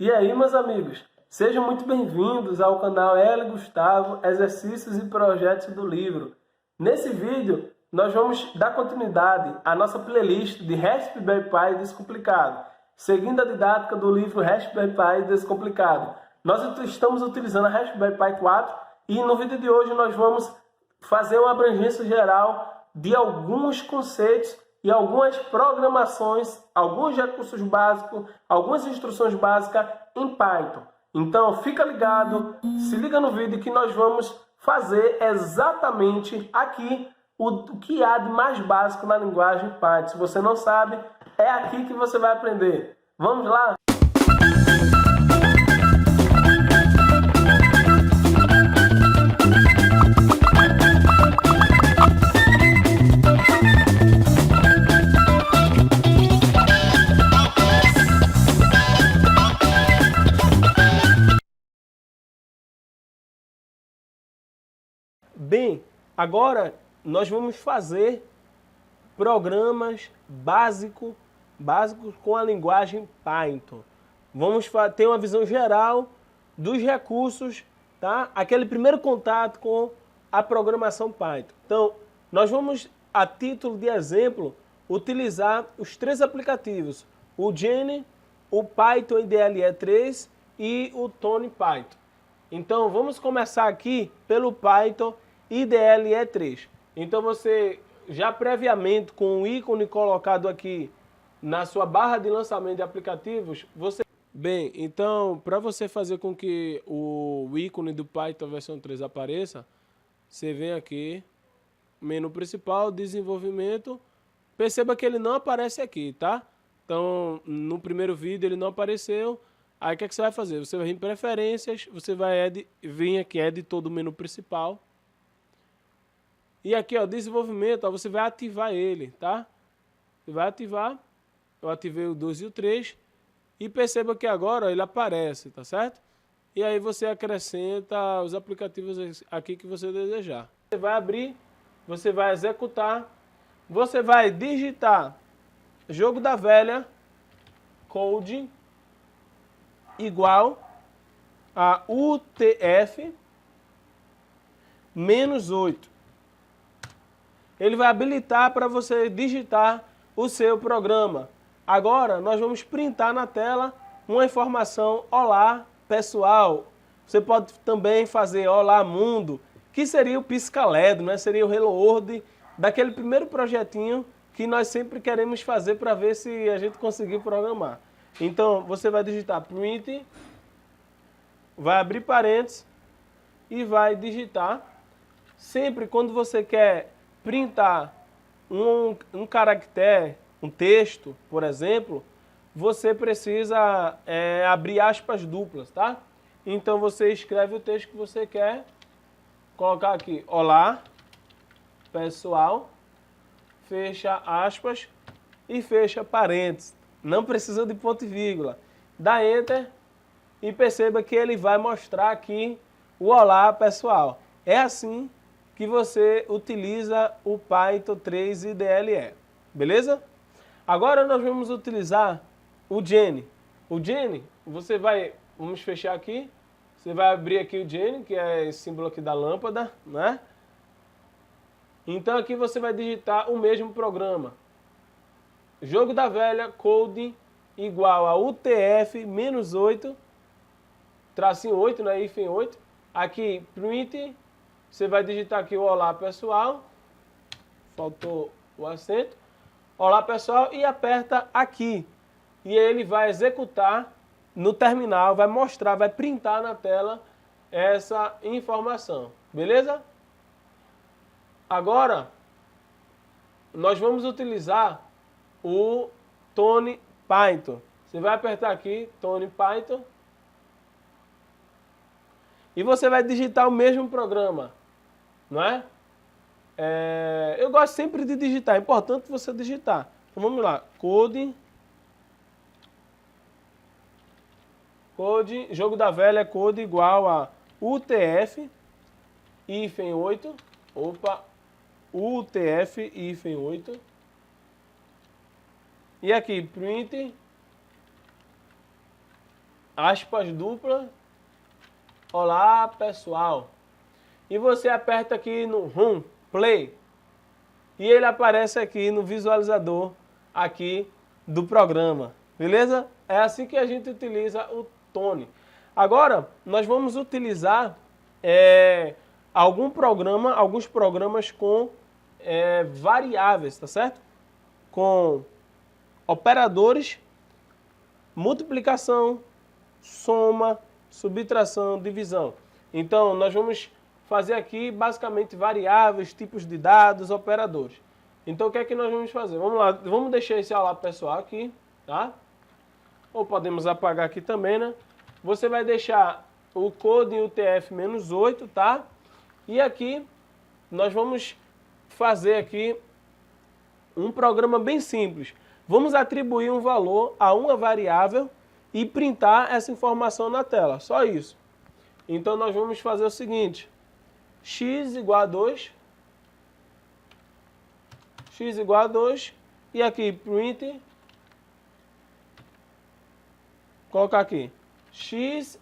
E aí, meus amigos, sejam muito bem-vindos ao canal L. Gustavo, Exercícios e Projetos do Livro. Nesse vídeo, nós vamos dar continuidade à nossa playlist de Raspberry Pi Descomplicado, seguindo a didática do livro Raspberry Pi Descomplicado. Nós estamos utilizando a Raspberry Pi 4 e no vídeo de hoje nós vamos fazer uma abrangência geral de alguns conceitos e algumas programações, alguns recursos básicos, algumas instruções básicas em Python. Então fica ligado, se liga no vídeo que nós vamos fazer exatamente aqui o que há de mais básico na linguagem Python. Se você não sabe, é aqui que você vai aprender. Vamos lá? Bem, agora nós vamos fazer programas básicos com a linguagem Python. Vamos ter uma visão geral dos recursos, tá? Aquele primeiro contato com a programação Python. Então, nós vamos, a título de exemplo, utilizar os três aplicativos, o Genie, o Python IDLE 3 e o Tony Python. Então, vamos começar aqui pelo Python IDLE 3. Então você já previamente com o ícone colocado aqui na sua barra de lançamento de aplicativos, você... Bem, então para você fazer com que o ícone do Python versão 3 apareça, você vem aqui, menu principal, desenvolvimento, perceba que ele não aparece aqui, tá? Então no primeiro vídeo ele não apareceu, aí o que, é que você vai fazer? Você vai vir em preferências, você vai vir aqui editor do menu principal, e aqui, ó, desenvolvimento, ó, você vai ativar ele, tá? Você vai ativar, eu ativei o 2 e o 3, e perceba que agora ó, ele aparece, tá certo? E aí você acrescenta os aplicativos aqui que você desejar. Você vai abrir, você vai executar, você vai digitar jogo da velha, code, igual a UTF, -8. Ele vai habilitar para você digitar o seu programa. Agora, nós vamos printar na tela uma informação olá, pessoal. Você pode também fazer olá, mundo, que seria o pisca-LED, né? Seria o Hello World daquele primeiro projetinho que nós sempre queremos fazer para ver se a gente conseguir programar. Então, você vai digitar print, vai abrir parênteses e vai digitar. Sempre quando você quer printar um caractere, um texto, por exemplo, você precisa abrir aspas duplas, tá? Então você escreve o texto que você quer, colocar aqui, olá, pessoal, fecha aspas e fecha parênteses. Não precisa de ponto e vírgula. Dá Enter e perceba que ele vai mostrar aqui o olá, pessoal. É assim que você utiliza o Python 3 IDLE, beleza? Agora nós vamos utilizar o Genie. O Genie, vamos fechar aqui, você vai abrir aqui o Genie, que é esse símbolo aqui da lâmpada, né? Então aqui você vai digitar o mesmo programa. Jogo da velha, code, igual a UTF, -8, tracinho 8, né? Hífen 8. Aqui, print. Você vai digitar aqui o olá, pessoal. Faltou o acento. Olá, pessoal. E aperta aqui. E ele vai executar no terminal, vai mostrar, vai printar na tela essa informação. Beleza? Agora, nós vamos utilizar o Tony Python. Você vai apertar aqui, Tony Python. E você vai digitar o mesmo programa. Não é? Eu gosto sempre de digitar, é importante você digitar. Então vamos lá, code, jogo da velha, code igual a UTF, hífen 8, UTF, hífen 8. E aqui, print, aspas dupla, olá pessoal. E você aperta aqui no Home, Play, e ele aparece aqui no visualizador aqui do programa, beleza? É assim que a gente utiliza o Tone. Agora, nós vamos utilizar alguns programas com variáveis, tá certo? Com operadores, multiplicação, soma, subtração, divisão. Então, nós vamos fazer aqui basicamente variáveis, tipos de dados, operadores. Então, o que é que nós vamos fazer? Vamos lá, vamos deixar esse olá pessoal aqui, tá? Ou podemos apagar aqui também, né? Você vai deixar o code em UTF-8, tá? E aqui nós vamos fazer aqui um programa bem simples. Vamos atribuir um valor a uma variável e printar essa informação na tela, só isso. Então nós vamos fazer o seguinte, x igual a 2, e aqui print, colocar aqui, x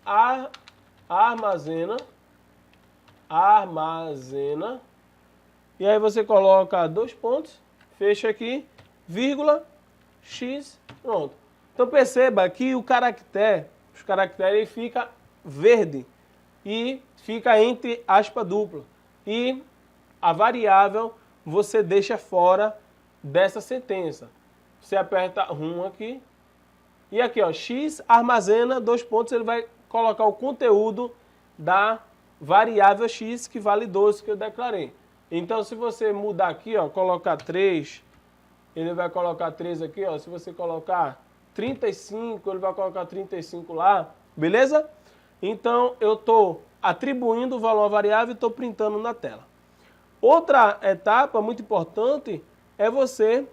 armazena, e aí você coloca 2 pontos, fecha aqui, vírgula, x, pronto. Então perceba que os caracteres ele fica verde e fica entre aspa dupla. E a variável você deixa fora dessa sentença. Você aperta RUM aqui e aqui, ó, x armazena, 2 pontos, ele vai colocar o conteúdo da variável x que vale 12 que eu declarei. Então se você mudar aqui, ó, colocar 3, ele vai colocar 3 aqui, ó. Se você colocar 35, ele vai colocar 35 lá, beleza? Então, eu estou atribuindo o valor à variável e estou printando na tela. Outra etapa muito importante é você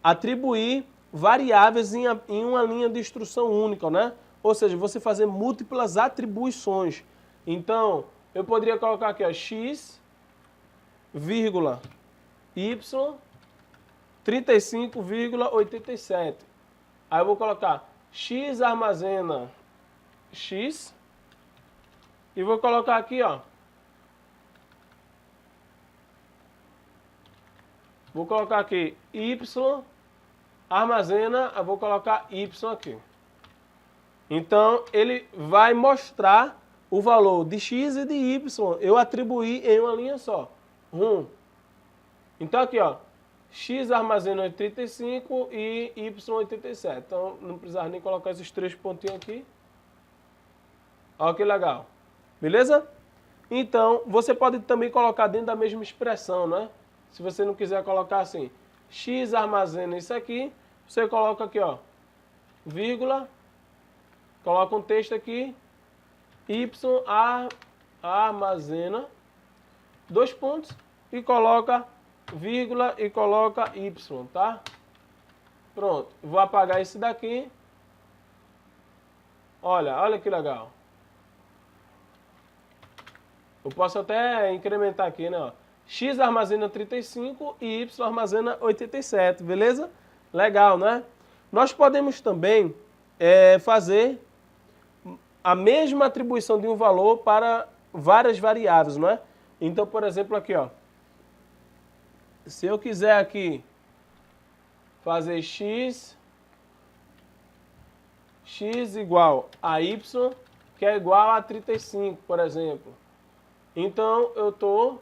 atribuir variáveis em uma linha de instrução única, né? Ou seja, você fazer múltiplas atribuições. Então, eu poderia colocar aqui, ó, x, vírgula, y, 35,87. Aí eu vou colocar x armazena x e vou colocar aqui, ó. Vou colocar aqui y armazena, eu vou colocar y aqui. Então, ele vai mostrar o valor de x e de y. Eu atribuí em uma linha só. Então, aqui, ó. X armazena 85 e Y 87. Então, não precisava nem colocar esses 3 pontinhos aqui. Olha que legal. Beleza? Então, você pode também colocar dentro da mesma expressão, né? Se você não quiser colocar assim, X armazena isso aqui, você coloca aqui, ó, vírgula, coloca um texto aqui, Y armazena, 2 pontos, e coloca vírgula e coloca Y, tá? Pronto, vou apagar esse daqui. Olha que legal. Eu posso até incrementar aqui, né? Ó. X armazena 35 e Y armazena 87, beleza? Legal, né? Nós podemos também fazer a mesma atribuição de um valor para várias variáveis, não é? Então, por exemplo, aqui, ó. Se eu quiser aqui fazer x igual a y, que é igual a 35, por exemplo. Então, eu estou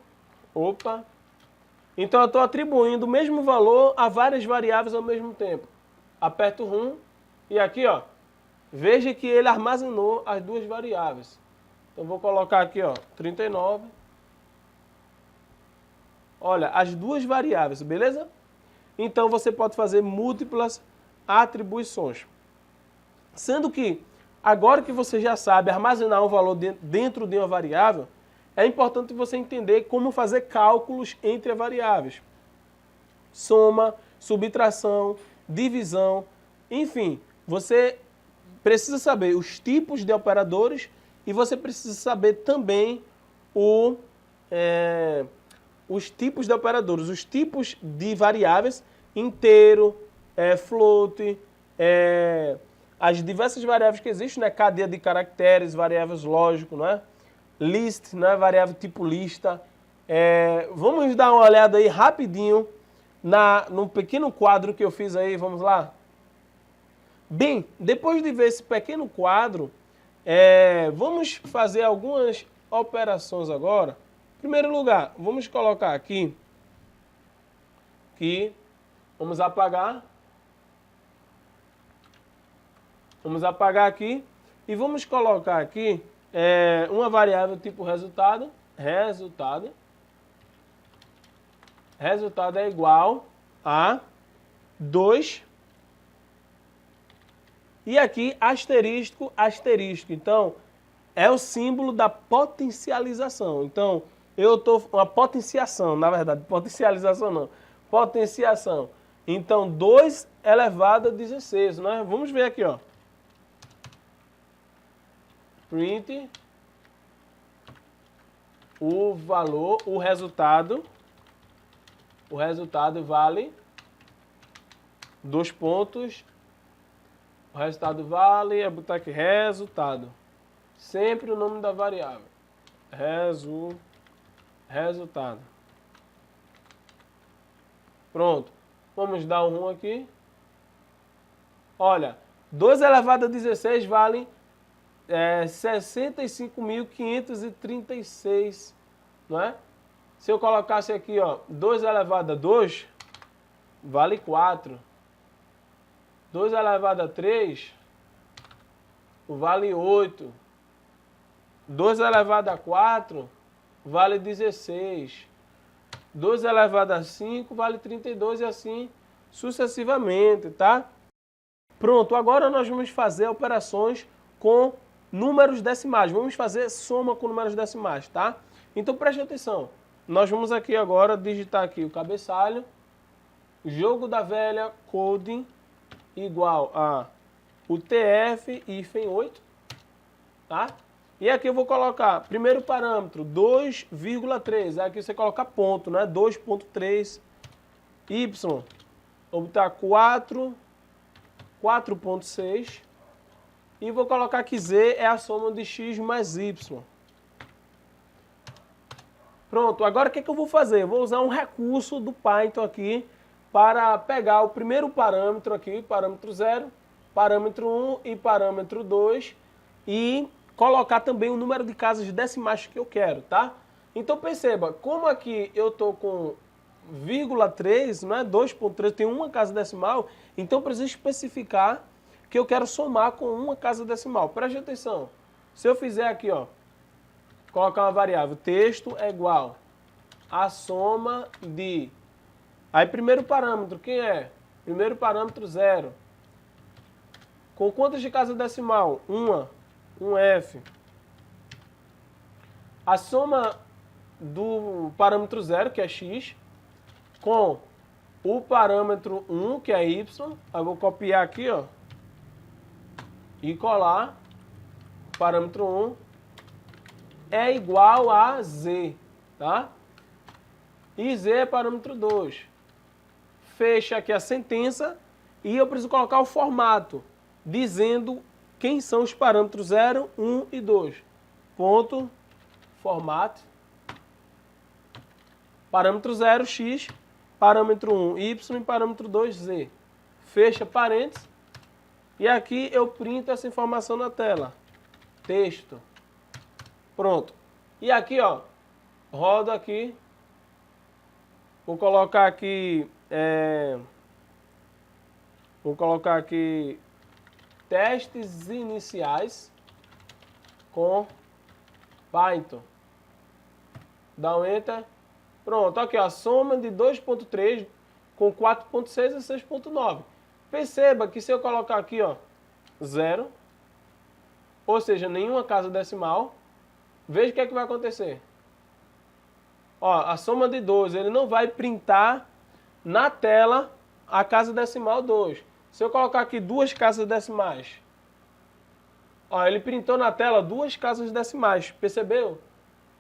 atribuindo o mesmo valor a várias variáveis ao mesmo tempo. Aperto RUM e aqui, ó, veja que ele armazenou as duas variáveis. Então, vou colocar aqui, ó, 39. Olha, as duas variáveis, beleza? Então, você pode fazer múltiplas atribuições. Sendo que, agora que você já sabe armazenar um valor dentro de uma variável, é importante você entender como fazer cálculos entre as variáveis. Soma, subtração, divisão, enfim, você precisa saber os tipos de operadores e você precisa saber também os tipos de operadores, os tipos de variáveis, inteiro, float, as diversas variáveis que existem, né? Cadeia de caracteres, variáveis lógicos, né? List, né? Variável tipo lista. Vamos dar uma olhada aí rapidinho num pequeno quadro que eu fiz aí, vamos lá? Bem, depois de ver esse pequeno quadro, vamos fazer algumas operações agora. Em primeiro lugar, vamos colocar aqui, vamos apagar aqui e vamos colocar aqui uma variável tipo resultado. Resultado é igual a 2. E aqui asterisco, asterisco. Então, é o símbolo da potencialização. Então, eu estou... Uma potenciação, na verdade. Potencialização não. Potenciação. Então, 2 elevado a 16, né? Vamos ver aqui, ó. Print o valor, o resultado vale 2 pontos. O resultado vale, botar aqui resultado. Sempre o nome da variável. Resultado. Pronto. Vamos dar um aqui. Olha, 2 elevado a 16 vale 65.536, não é? Se eu colocasse aqui, ó, 2 elevado a 2, vale 4. 2 elevado a 3, vale 8. 2 elevado a 4, vale 16. 2 elevado a 5, vale 32 e assim sucessivamente, tá? Pronto, agora nós vamos fazer operações com números decimais. Vamos fazer soma com números decimais, tá? Então preste atenção. Nós vamos aqui agora digitar aqui o cabeçalho, jogo da velha, coding, igual a UTF-8, tá? E aqui eu vou colocar, primeiro parâmetro, 2,3, aqui você coloca ponto, né? 2,3, Y, vou botar 4,6, e vou colocar aqui Z é a soma de X mais Y. Pronto, agora o que eu vou fazer? Eu vou usar um recurso do Python aqui, para pegar o primeiro parâmetro aqui, parâmetro 0, parâmetro 1 e parâmetro 2 e colocar também o número de casas decimais que eu quero, tá? Então perceba, como aqui eu estou com 0,3, não é? 2,3, tem uma casa decimal, então eu preciso especificar que eu quero somar com uma casa decimal. Preste atenção, se eu fizer aqui, ó, colocar uma variável, texto é igual a soma de... Aí, primeiro parâmetro, quem é? Primeiro parâmetro, 0. Com quantas de casa decimal? 1 F. A soma do parâmetro 0, que é x, com o parâmetro 1, que é y. Eu vou copiar aqui, ó, e colar. Parâmetro 1 é igual a z, tá? E z é parâmetro 2. Fecha aqui a sentença e eu preciso colocar o formato, dizendo quem são os parâmetros 0, 1 e 2. Ponto, format, parâmetro 0, x, parâmetro 1, y e parâmetro 2, z. Fecha parênteses e aqui eu printo essa informação na tela. Texto. Pronto. E aqui, ó, roda aqui. Vou colocar aqui testes iniciais com Python. Dá um Enter. Pronto, aqui ó, a soma de 2.3 com 4.6 é 6.9. Perceba que se eu colocar aqui, ó, 0, ou seja, nenhuma casa decimal, veja o que é que vai acontecer. Ó, a soma de 12, ele não vai printar na tela a casa decimal 2. Se eu colocar aqui 2 casas decimais, ó, ele printou na tela 2 casas decimais, percebeu?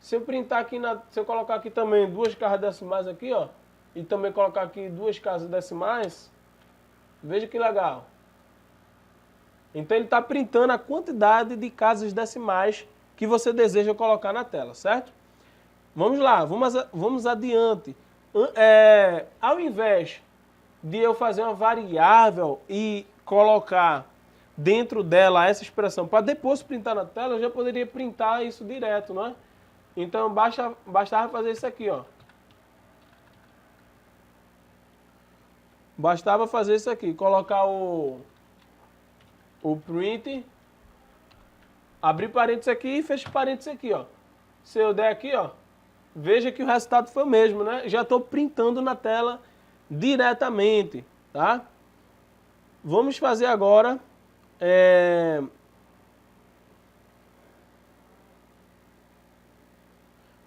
Se eu printar aqui, se eu colocar aqui também 2 casas decimais aqui, ó, e também colocar aqui 2 casas decimais, veja que legal. Então ele está printando a quantidade de casas decimais que você deseja colocar na tela, certo? Vamos lá, vamos adiante. Ao invés de eu fazer uma variável e colocar dentro dela essa expressão para depois printar na tela, eu já poderia printar isso direto, não é? Então bastava fazer isso aqui, ó. Bastava fazer isso aqui, colocar o print, abrir parênteses aqui e fechar parênteses aqui, ó. Se eu der aqui, ó, veja que o resultado foi o mesmo, né? Já estou printando na tela diretamente, tá? Vamos fazer agora...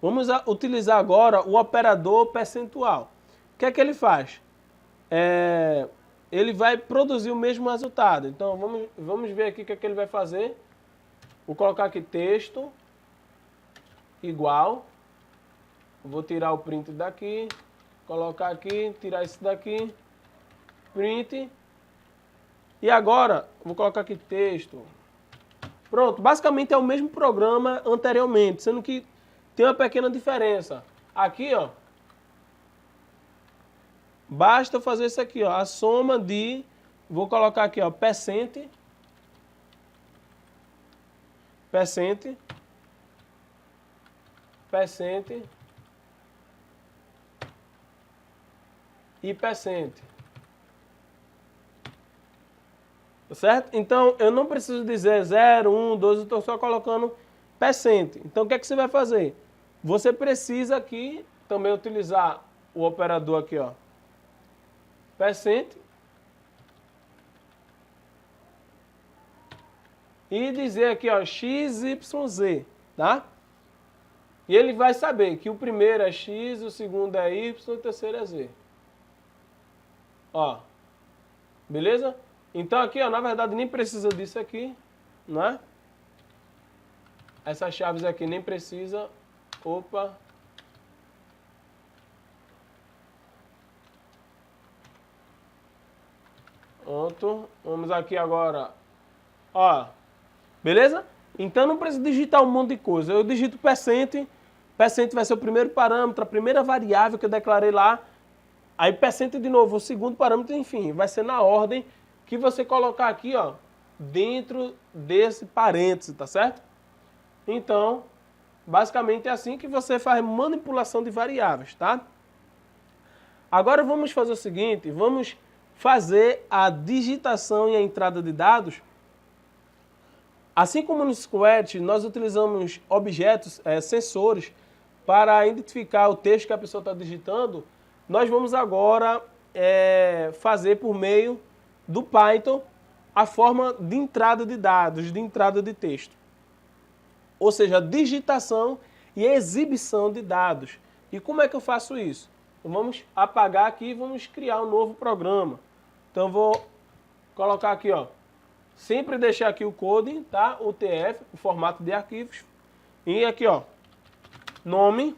Vamos utilizar agora o operador percentual. O que é que ele faz? Ele vai produzir o mesmo resultado. Então, vamos ver aqui o que é que ele vai fazer. Vou colocar aqui texto igual. Vou tirar o print daqui, colocar aqui, tirar isso daqui, print. E agora, vou colocar aqui texto. Pronto, basicamente é o mesmo programa anteriormente, sendo que tem uma pequena diferença. Aqui, ó, basta fazer isso aqui, ó, a soma de, vou colocar aqui, ó, percent e percent. Certo? Então, eu não preciso dizer 0, 1, 2, eu estou só colocando percent. Então, o que é que você vai fazer? Você precisa aqui também utilizar o operador aqui, ó, percent, e dizer aqui, ó, x, y, z, tá? E ele vai saber que o primeiro é x, o segundo é y, o terceiro é z. Ó, beleza? Então aqui, ó, na verdade nem precisa disso aqui, né? Essas chaves aqui nem precisa. Opa. Pronto. Vamos aqui agora. Ó, beleza? Então não precisa digitar um monte de coisa. Eu digito percent. Percent vai ser o primeiro parâmetro, a primeira variável que eu declarei lá. Aí percent de novo, o segundo parâmetro, enfim, vai ser na ordem que você colocar aqui, ó, dentro desse parêntese, tá certo? Então, basicamente é assim que você faz manipulação de variáveis, tá? Agora vamos fazer o seguinte, vamos fazer a digitação e a entrada de dados. Assim como no Scratch, nós utilizamos objetos, sensores, para identificar o texto que a pessoa está digitando, nós vamos agora fazer por meio do Python a forma de entrada de dados, de entrada de texto. Ou seja, digitação e exibição de dados. E como é que eu faço isso? Vamos apagar aqui e vamos criar um novo programa. Então vou colocar aqui, ó, sempre deixar aqui o coding, tá? O TF, o formato de arquivos. E aqui, ó, nome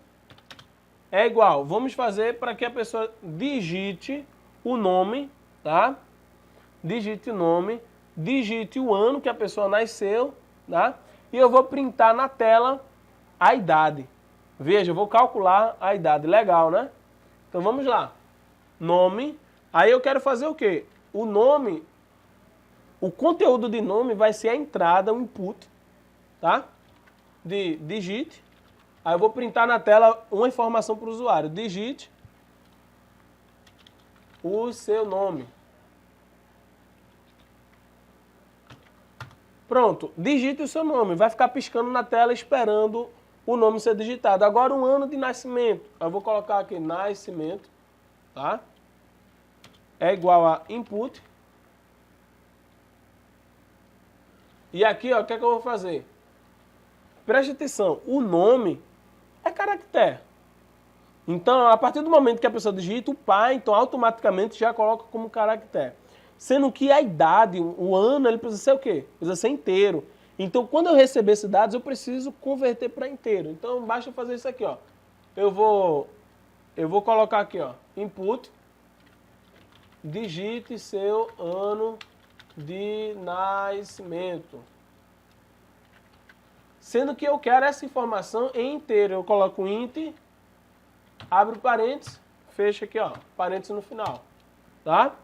é igual. Vamos fazer para que a pessoa digite o nome, tá? Digite o nome, digite o ano que a pessoa nasceu, tá? E eu vou printar na tela a idade. Veja, eu vou calcular a idade. Legal, né? Então vamos lá. Nome. Aí eu quero fazer o quê? O nome, o conteúdo de nome vai ser a entrada, o input, tá? De digite. Aí eu vou printar na tela uma informação para o usuário. Digite o seu nome. Pronto, digite o seu nome. Vai ficar piscando na tela esperando o nome ser digitado. Agora um ano de nascimento. Eu vou colocar aqui nascimento, tá? É igual a input. E aqui, ó, o que é que eu vou fazer? Preste atenção, o nome é caractere. Então, a partir do momento que a pessoa digita, o Python automaticamente já coloca como caractere. Sendo que a idade, o ano, ele precisa ser o quê? Precisa ser inteiro. Então, quando eu receber esses dados, eu preciso converter para inteiro. Então, basta fazer isso aqui, ó. Eu vou colocar aqui, ó, input, digite seu ano de nascimento. Sendo que eu quero essa informação em inteiro. Eu coloco int, abro parênteses, fecho aqui, ó, parênteses no final, tá?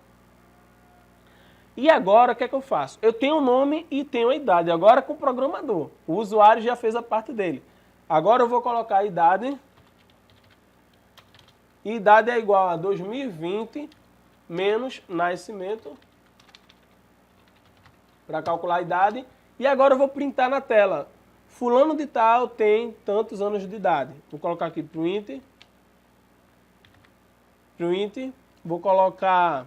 E agora, o que é que eu faço? Eu tenho o nome e tenho a idade. Agora com o programador. O usuário já fez a parte dele. Agora eu vou colocar a idade. Idade é igual a 2020 menos nascimento. Para calcular a idade. E agora eu vou printar na tela. Fulano de tal tem tantos anos de idade. Vou colocar aqui print. Vou colocar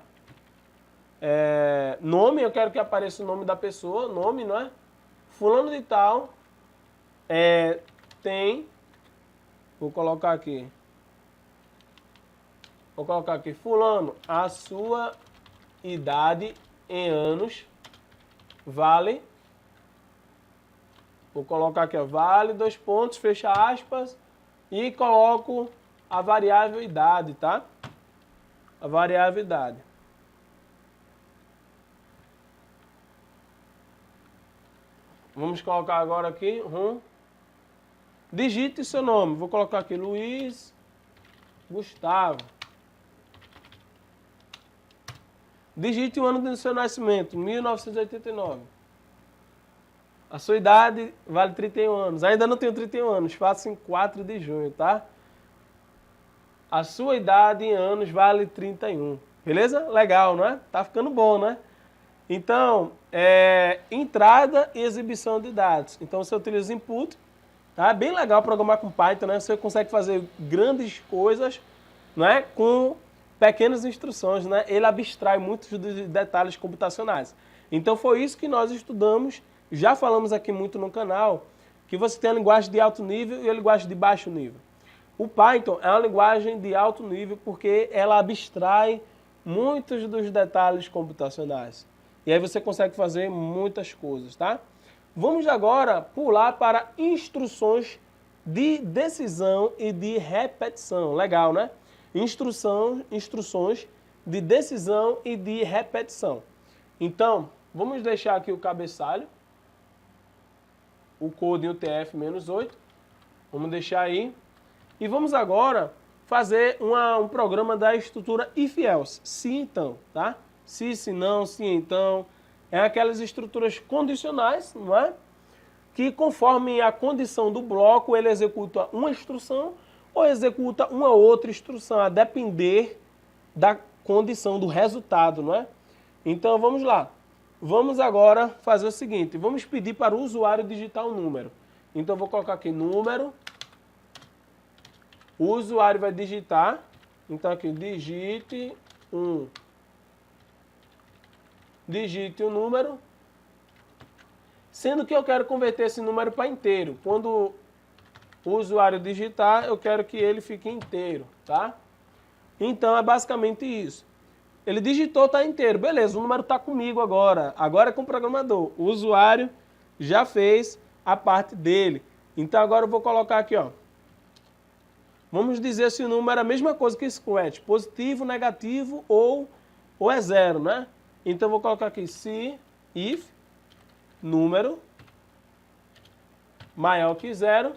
nome. Eu quero que apareça o nome da pessoa. Nome, não é? Fulano de tal tem... Vou colocar aqui. Fulano, a sua idade em anos vale... Vou colocar aqui, ó, vale, 2 pontos, fecha aspas, e coloco a variável idade, tá? A variável idade. Vamos colocar agora aqui, digite seu nome. Vou colocar aqui, Luiz Gustavo. Digite o ano do seu nascimento, 1989. A sua idade vale 31 anos. Ainda não tenho 31 anos, faço em 4 de junho, tá? A sua idade em anos vale 31. Beleza? Legal, não é? Tá ficando bom, né? Então, entrada e exibição de dados. Então, você utiliza input, tá? Bem legal programar com Python, né? Você consegue fazer grandes coisas, né? Com pequenas instruções, né? Ele abstrai muitos dos detalhes computacionais. Então, foi isso que nós estudamos. Já falamos aqui muito no canal que você tem a linguagem de alto nível e a linguagem de baixo nível. O Python é uma linguagem de alto nível porque ela abstrai muitos dos detalhes computacionais. E aí você consegue fazer muitas coisas, tá? Vamos agora pular para instruções de decisão e de repetição. Legal, né? Instruções de decisão e de repetição. Então, vamos deixar aqui o cabeçalho. O code UTF-8. Vamos deixar aí. E vamos agora fazer um programa da estrutura if-else. Se então, tá? Se não, se então. É aquelas estruturas condicionais, não é? Que conforme a condição do bloco, ele executa uma instrução ou executa uma outra instrução, a depender da condição do resultado, não é? Então vamos lá. Vamos agora fazer o seguinte, vamos pedir para o usuário digitar um número. Então eu vou colocar aqui número, o usuário vai digitar, então aqui digite um número, sendo que eu quero converter esse número para inteiro. Quando o usuário digitar, eu quero que ele fique inteiro, tá? Então é basicamente isso. Ele digitou, está inteiro. Beleza, o número está comigo agora. Agora é com o programador. O usuário já fez a parte dele. Então agora eu vou colocar aqui, ó. Vamos dizer se o número é a mesma coisa que esse quet, positivo, negativo ou é zero, né? Então eu vou colocar aqui se, if, número maior que zero.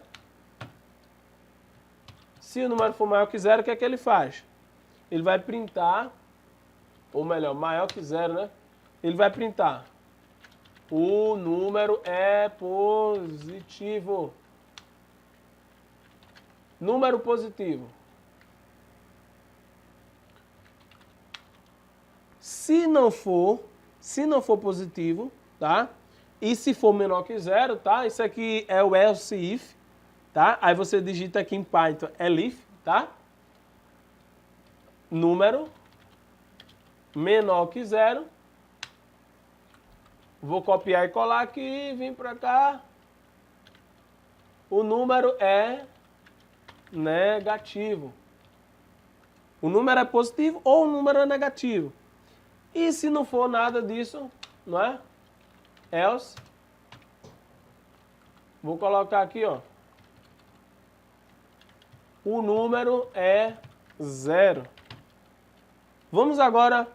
Se o número for maior que zero, o que é que ele faz? Ele vai printar, ou melhor, maior que zero, né? Ele vai printar. O número é positivo. Número positivo. Se não for positivo, tá? E se for menor que zero, tá? Isso aqui é o else if, tá? Aí você digita aqui em Python elif, tá? Número menor que zero. Vou copiar e colar aqui, vim para cá. O número é negativo. O número é positivo ou o número é negativo. E se não for nada disso, não é? Else. Vou colocar aqui, ó. O número é zero. Vamos agora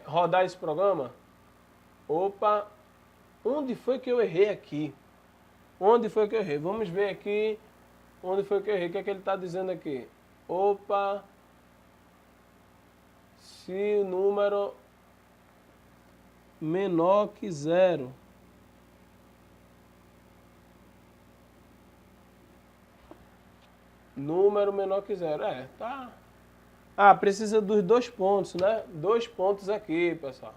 rodar esse programa? Opa, onde foi que eu errei aqui? Onde foi que eu errei? Vamos ver aqui onde foi que eu errei. O que é que ele está dizendo aqui? Opa, se o número menor que 0. Número menor que 0. Tá. Ah, precisa dos 2 pontos, né? 2 pontos aqui, pessoal.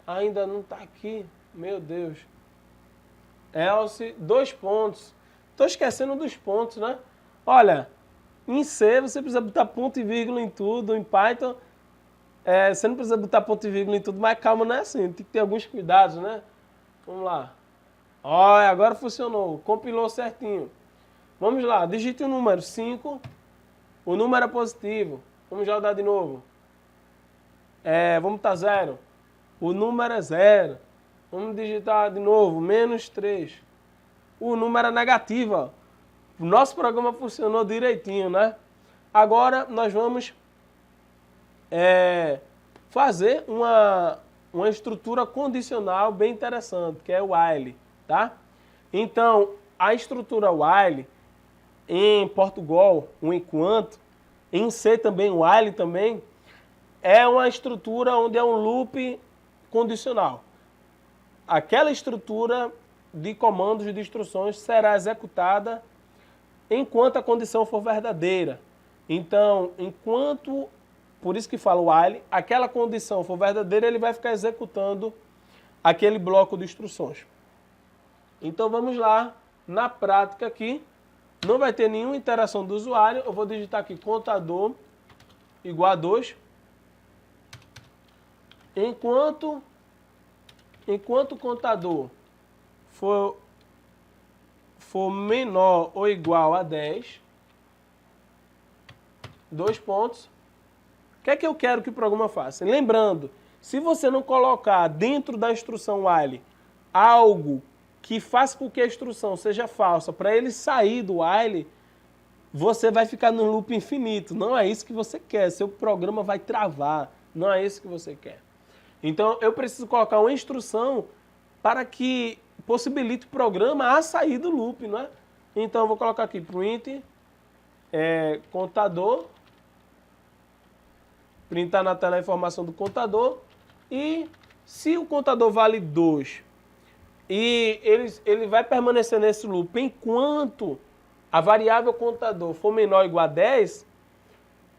Ainda não está aqui. Meu Deus. Else, 2 pontos. Estou esquecendo dos pontos, né? Olha, em C você precisa botar ponto e vírgula em tudo. Em Python, você não precisa botar ponto e vírgula em tudo, mas calma, não é assim. Tem que ter alguns cuidados, né? Vamos lá. Olha, agora funcionou. Compilou certinho. Vamos lá. Digite o número 5. O número é positivo. Vamos já dar de novo. Vamos botar 0. O número é 0. Vamos digitar de novo. Menos 3. O número é negativo. Ó. O nosso programa funcionou direitinho, né? Agora nós vamos fazer uma estrutura condicional bem interessante, que é o while, tá? Então, a estrutura while, em Portugal, o enquanto, em C também, o while também, é uma estrutura onde é um loop condicional. Aquela estrutura de comandos de instruções será executada enquanto a condição for verdadeira. Então, enquanto, por isso que fala o while, aquela condição for verdadeira, ele vai ficar executando aquele bloco de instruções. Então, vamos lá, na prática aqui, não vai ter nenhuma interação do usuário, eu vou digitar aqui contador igual a 2. Enquanto o contador for menor ou igual a 10, 2 pontos. O que é que eu quero que o programa faça? Lembrando, se você não colocar dentro da instrução while algo que faça com que a instrução seja falsa, para ele sair do while, você vai ficar no loop infinito. Não é isso que você quer, seu programa vai travar. Não é isso que você quer. Então, eu preciso colocar uma instrução para que possibilite o programa a sair do loop, não é? Então, eu vou colocar aqui print, contador, printar na tela a informação do contador, e se o contador vale 2, e ele vai permanecer nesse loop enquanto a variável contador for menor ou igual a 10,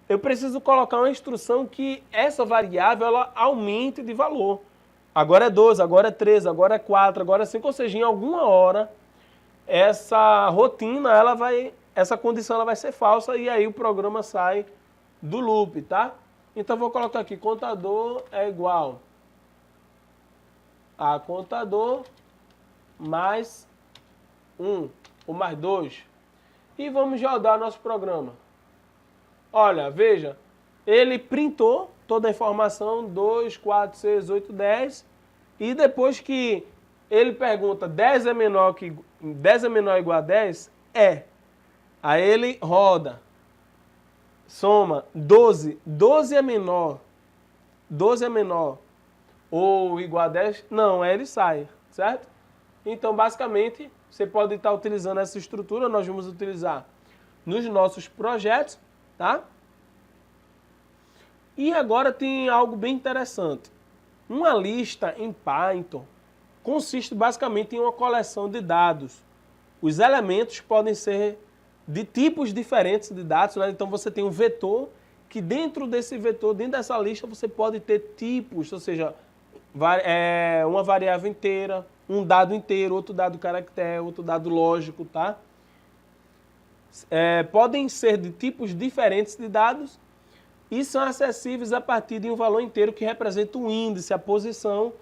eu preciso colocar uma instrução que essa variável ela aumente de valor. Agora é 12, agora é 13, agora é 4, agora é 5, ou seja, em alguma hora essa rotina, essa condição ela vai ser falsa e aí o programa sai do loop, tá? Então vou colocar aqui, contador é igual a contador mais 1, ou mais 2. E vamos rodar nosso programa. Olha, veja, ele printou toda a informação, 2, 4, 6, 8, 10, e depois que ele pergunta 10 é menor ou igual a 10? Aí ele roda, soma 12, 12 é menor ou igual a 10? Não, aí ele sai, certo? Então, basicamente, você pode estar utilizando essa estrutura, nós vamos utilizar nos nossos projetos, tá? E agora tem algo bem interessante. Uma lista em Python consiste basicamente em uma coleção de dados. Os elementos podem ser de tipos diferentes de dados, né? Então você tem um vetor, que dentro desse vetor, dentro dessa lista, você pode ter tipos, ou seja, uma variável inteira, um dado inteiro, outro dado caractere, outro dado lógico, tá? Podem ser de tipos diferentes de dados e são acessíveis a partir de um valor inteiro que representa o índice, a posição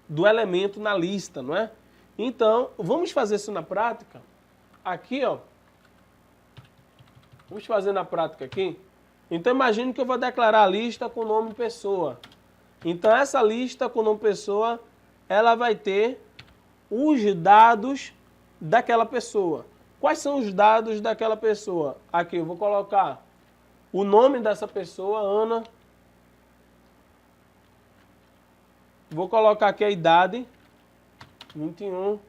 do elemento na lista, não é? Então, vamos fazer isso na prática. Aqui, ó. Vamos fazer na prática aqui. Então, imagine que eu vou declarar a lista com o nome pessoa. Então, essa lista com o nome pessoa, ela vai ter os dados daquela pessoa. Quais são os dados daquela pessoa? Aqui, eu vou colocar o nome dessa pessoa, Ana, Vou colocar aqui a idade, 21.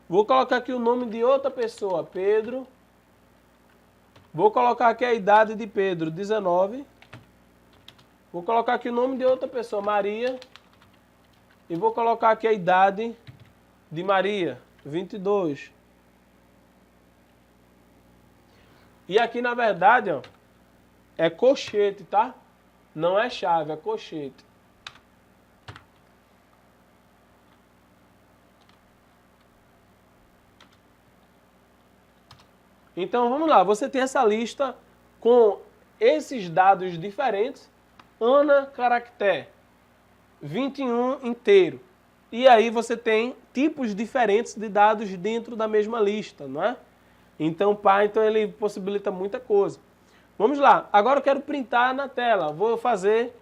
Vou colocar aqui o nome de outra pessoa, Pedro. Vou colocar aqui a idade de Pedro, 19. Vou colocar aqui o nome de outra pessoa, Maria. E vou colocar aqui a idade de Maria, 22. E aqui, na verdade, ó, é colchete, tá? Não é chave, é colchete. Então, vamos lá. Você tem essa lista com esses dados diferentes. Ana, caractere, 21 inteiro. E aí você tem tipos diferentes de dados dentro da mesma lista, não é? Então, o Python, ele possibilita muita coisa. Vamos lá. Agora eu quero printar na tela. Vou fazer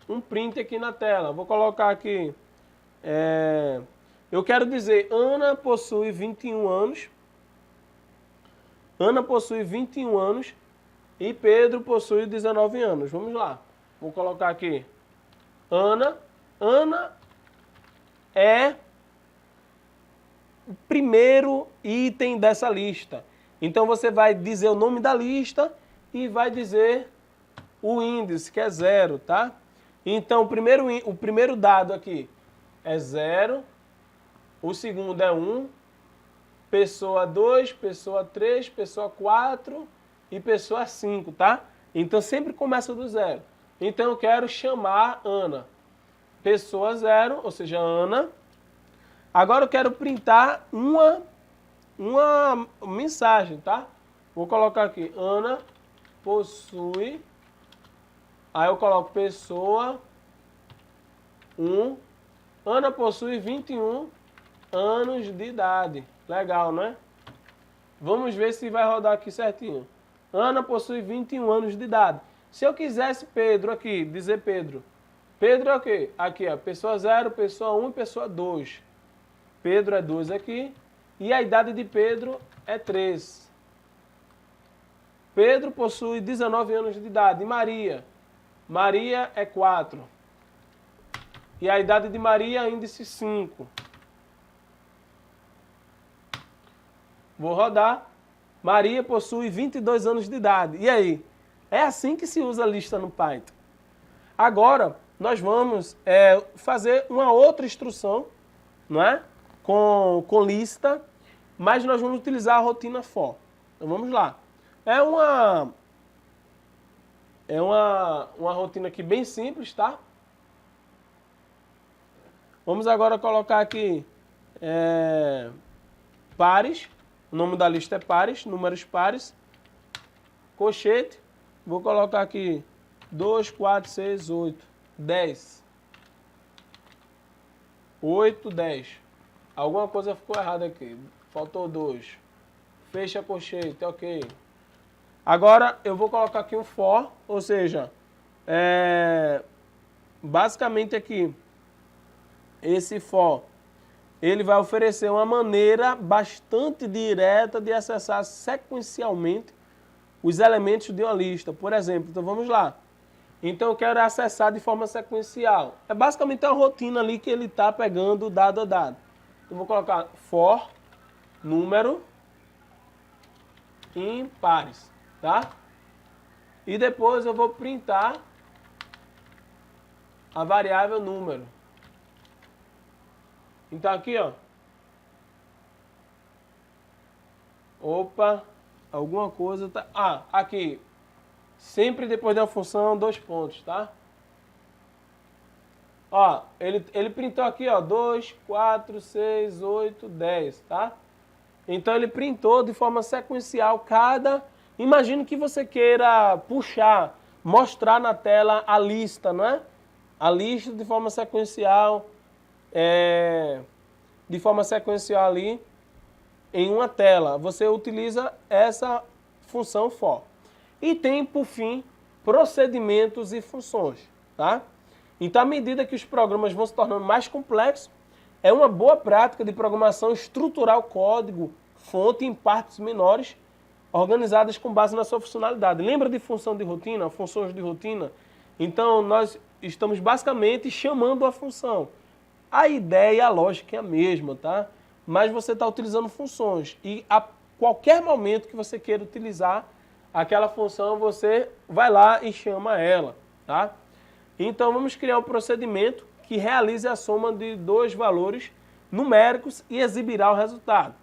um print aqui na tela. Vou colocar aqui... eu quero dizer, Ana possui 21 anos. Ana possui 21 anos e Pedro possui 19 anos. Vamos lá. Vou colocar aqui. Ana. Ana é o primeiro item dessa lista. Então você vai dizer o nome da lista e vai dizer o índice, que é 0, tá? Então o primeiro dado aqui é 0, o segundo é 1, pessoa 2, pessoa 3, pessoa 4 e pessoa 5, tá? Então sempre começa do 0. Então eu quero chamar Ana. Pessoa 0, ou seja, Ana. Agora eu quero printar uma mensagem, tá? Vou colocar aqui, Ana possui, aí eu coloco pessoa 1, Ana possui 21 anos de idade. Legal, não é? Vamos ver se vai rodar aqui certinho. Ana possui 21 anos de idade. Se eu quisesse Pedro aqui, dizer Pedro. Pedro é o quê? Aqui, ó, pessoa 0, pessoa 1 e pessoa 2. Pedro é 2 aqui. E a idade de Pedro é 3. Pedro possui 19 anos de idade. E Maria? Maria é 4. E a idade de Maria é índice 5. Vou rodar. Maria possui 22 anos de idade. E aí? É assim que se usa a lista no Python. Agora, nós vamos fazer uma outra instrução, não é? Com lista, mas nós vamos utilizar a rotina for. Então vamos lá. É uma rotina aqui bem simples, tá? Vamos agora colocar aqui pares. O nome da lista é pares, números pares. Colchete. Vou colocar aqui 2, 4, 6, 8, 10. 8, 10. Alguma coisa ficou errada aqui. Faltou 2. Fecha colchete, ok. Agora eu vou colocar aqui um for, ou seja, basicamente aqui, esse for, ele vai oferecer uma maneira bastante direta de acessar sequencialmente os elementos de uma lista. Por exemplo, então vamos lá. Então eu quero acessar de forma sequencial. É basicamente uma rotina ali que ele está pegando dado a dado. Eu vou colocar for número em pares, tá? E depois eu vou printar a variável número. Então aqui, ó. Opa, alguma coisa tá... Ah, aqui. Sempre depois da função, 2 pontos, tá? Ó, ele printou aqui, ó, 2, 4, 6, 8, 10, tá? Então ele printou de forma sequencial cada... Imagine que você queira puxar, mostrar na tela a lista, não é? A lista de forma sequencial, ali em uma tela. Você utiliza essa função for. E tem, por fim, procedimentos e funções, tá? Então, à medida que os programas vão se tornando mais complexos, é uma boa prática de programação estruturar o código fonte em partes menores, organizadas com base na sua funcionalidade. Lembra de função de rotina, funções de rotina? Então, nós estamos basicamente chamando a função. A ideia e a lógica é a mesma, tá? Mas você está utilizando funções e a qualquer momento que você queira utilizar aquela função, você vai lá e chama ela, tá? Então vamos criar um procedimento que realize a soma de dois valores numéricos e exibirá o resultado.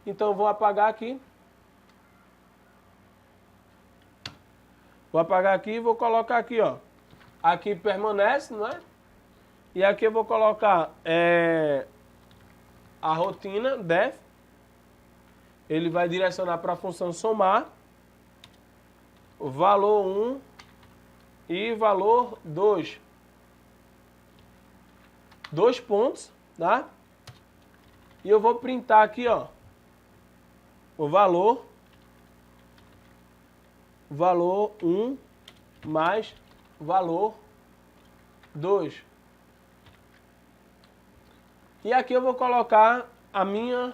Então eu vou apagar aqui. Vou apagar aqui e vou colocar aqui, ó. Aqui permanece, não é? E aqui eu vou colocar a rotina def. Ele vai direcionar para a função somar. O valor 1 e valor 2. 2 pontos, tá? E eu vou printar aqui, ó. O valor 1 mais valor 2. E aqui eu vou colocar a minha...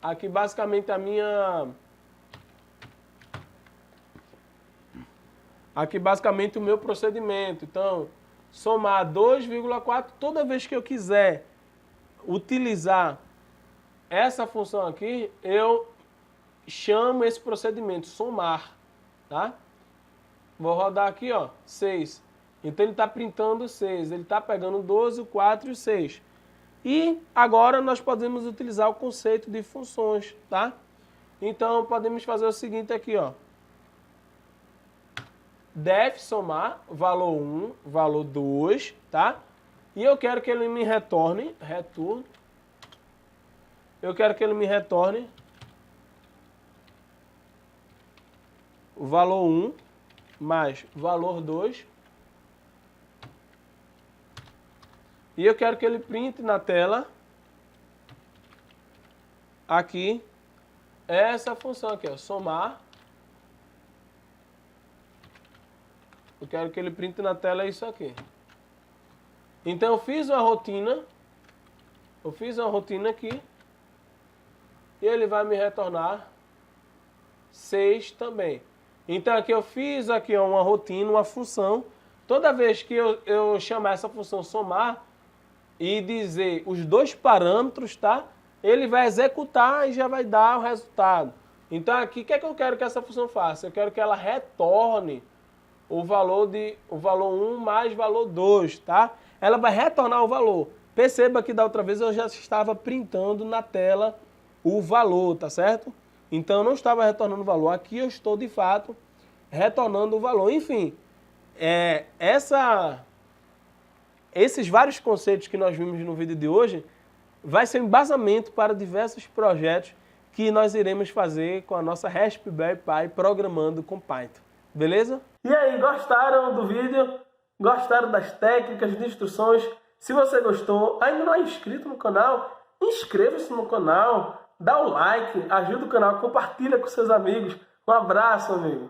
Aqui basicamente a minha... Aqui basicamente o meu procedimento. Então, somar 2,4, toda vez que eu quiser utilizar essa função aqui, eu chamo esse procedimento, somar, tá? Vou rodar aqui, ó, 6. Então ele está printando 6, ele está pegando 12, o 4 e o 6. E agora nós podemos utilizar o conceito de funções, tá? Então podemos fazer o seguinte aqui, ó. Def somar valor 1, valor 2, tá? E eu quero que ele me retorne, eu quero que ele me retorne o valor 1 mais valor 2. E eu quero que ele printe na tela aqui essa função aqui, ó, somar. Eu quero que ele printe na tela isso aqui. Então eu fiz uma rotina. Eu fiz uma rotina aqui. E ele vai me retornar 6 também. Então aqui eu fiz aqui uma rotina, uma função. Toda vez que eu chamar essa função somar e dizer os dois parâmetros, tá? Ele vai executar e já vai dar o resultado. Então aqui, o que é que eu quero que essa função faça? Eu quero que ela retorne o valor 1 mais valor 2, tá? Ela vai retornar o valor. Perceba que da outra vez eu já estava printando na tela o valor, tá certo? Então eu não estava retornando o valor. Aqui eu estou, de fato, retornando o valor. Enfim, esses vários conceitos que nós vimos no vídeo de hoje vai ser um embasamento para diversos projetos que nós iremos fazer com a nossa Raspberry Pi programando com Python. Beleza? E aí, gostaram do vídeo? Gostaram das técnicas, de instruções? Se você gostou, ainda não é inscrito no canal, inscreva-se no canal, dá o like, ajuda o canal, compartilha com seus amigos. Um abraço, amigo!